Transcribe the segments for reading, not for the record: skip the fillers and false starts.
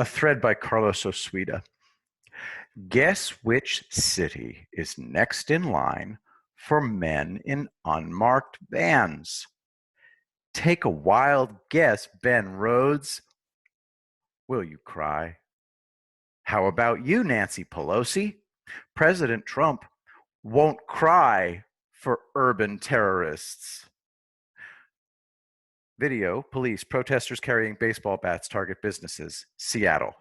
A thread by Carlos Osuida. Guess which city is next in line for men in unmarked vans? Take a wild guess, Ben Rhodes. Will you cry? How about you, Nancy Pelosi? President Trump won't cry for urban terrorists. Video, police, protesters carrying baseball bats target businesses, Seattle.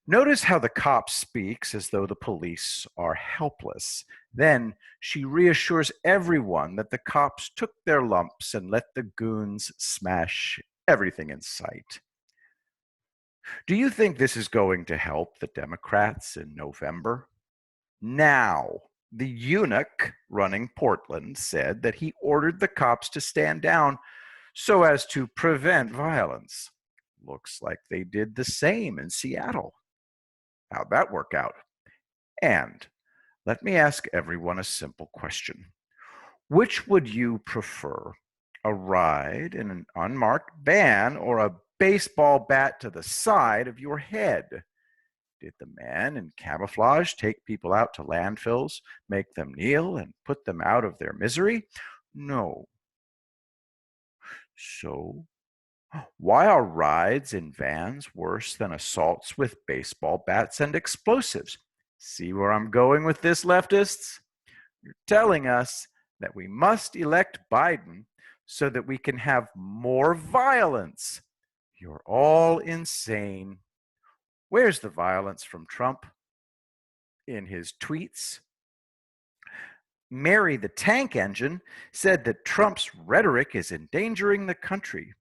Notice how the cop speaks as though the police are helpless. Then she reassures everyone that the cops took their lumps and let the goons smash everything in sight. Do you think this is going to help the Democrats in November? Now, the eunuch running Portland said that he ordered the cops to stand down so as to prevent violence. Looks like they did the same in Seattle. How'd that work out? And let me ask everyone a simple question. Which would you prefer, a ride in an unmarked van or a baseball bat to the side of your head? Did the man in camouflage take people out to landfills, make them kneel, and put them out of their misery? No. So, why are rides in vans worse than assaults with baseball bats and explosives? See where I'm going with this, leftists? You're telling us that we must elect Biden so that we can have more violence. You're all insane. Where's the violence from Trump? In his tweets. Mary the Tank Engine said that Trump's rhetoric is endangering the country.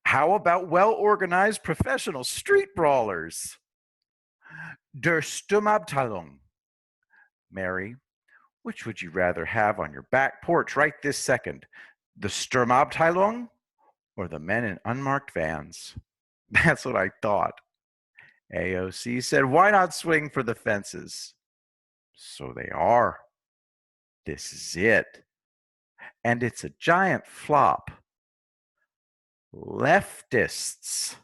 How about well-organized professional street brawlers? Der Sturmabteilung. Mary, which would you rather have on your back porch right this second? The Sturmabteilung or the men in unmarked vans? That's what I thought. AOC said, why not swing for the fences? So they are. This is it. And it's a giant flop. Leftists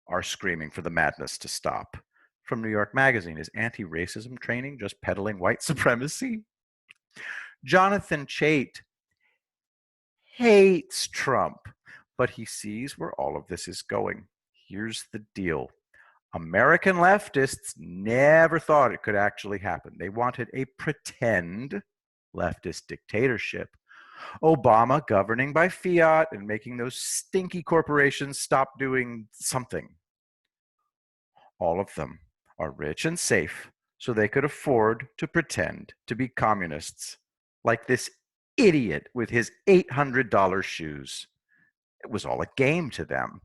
are screaming for the madness to stop. From New York Magazine, is anti-racism training just peddling white supremacy? Jonathan Chait hates Trump, but he sees where all of this is going. Here's the deal. American leftists never thought it could actually happen. They wanted a pretend leftist dictatorship. Obama governing by fiat and making those stinky corporations stop doing something. All of them are rich and safe, so they could afford to pretend to be communists, like this idiot with his $800 shoes. It was all a game to them.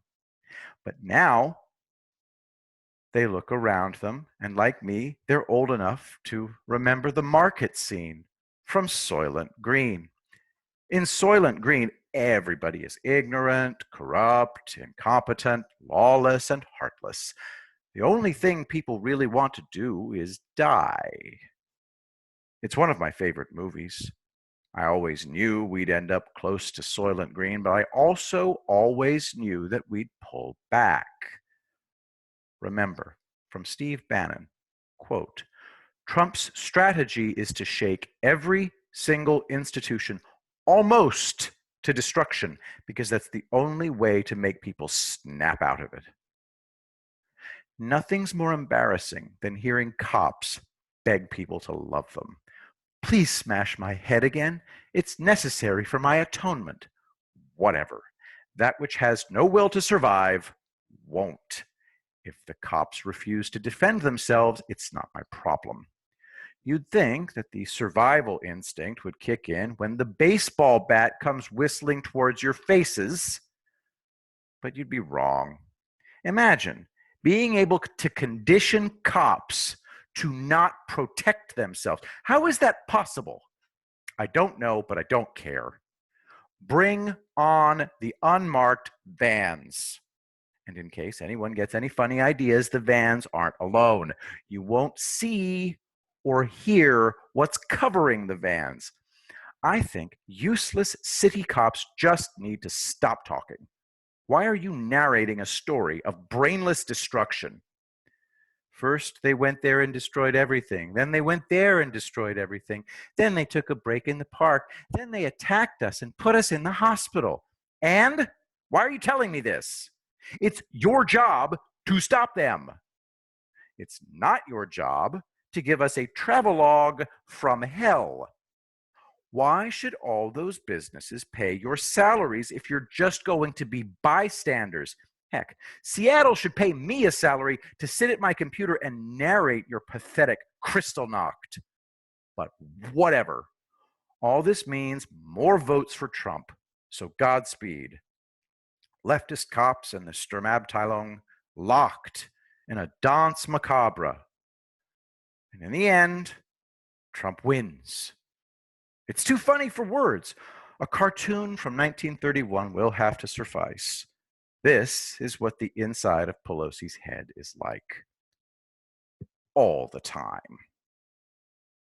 But now they look around them, and like me, they're old enough to remember the market scene from Soylent Green. In Soylent Green, everybody is ignorant, corrupt, incompetent, lawless, and heartless. The only thing people really want to do is die. It's one of my favorite movies. I always knew we'd end up close to Soylent Green, but I also always knew that we'd pull back. Remember, from Steve Bannon, quote, Trump's strategy is to shake every single institution almost to destruction, because that's the only way to make people snap out of it. Nothing's more embarrassing than hearing cops beg people to love them. Please smash my head again. It's necessary for my atonement. Whatever. That which has no will to survive won't. If the cops refuse to defend themselves, it's not my problem. You'd think that the survival instinct would kick in when the baseball bat comes whistling towards your faces, but you'd be wrong. Imagine being able to condition cops to not protect themselves. How is that possible? I don't know, but I don't care. Bring on the unmarked vans. And in case anyone gets any funny ideas, the vans aren't alone. You won't see or hear what's covering the vans. I think useless city cops just need to stop talking. Why are you narrating a story of brainless destruction? First, they went there and destroyed everything. Then they went there and destroyed everything. Then they took a break in the park. Then they attacked us and put us in the hospital. And why are you telling me this? It's your job to stop them. It's not your job to give us a travelogue from hell. Why should all those businesses pay your salaries if you're just going to be bystanders? Heck, Seattle should pay me a salary to sit at my computer and narrate your pathetic Kristallnacht. But whatever. All this means more votes for Trump. So Godspeed. Leftist cops and the Sturmabteilung locked in a danse macabre. And in the end, Trump wins. It's too funny for words. A cartoon from 1931 will have to suffice. This is what the inside of Pelosi's head is like all the time.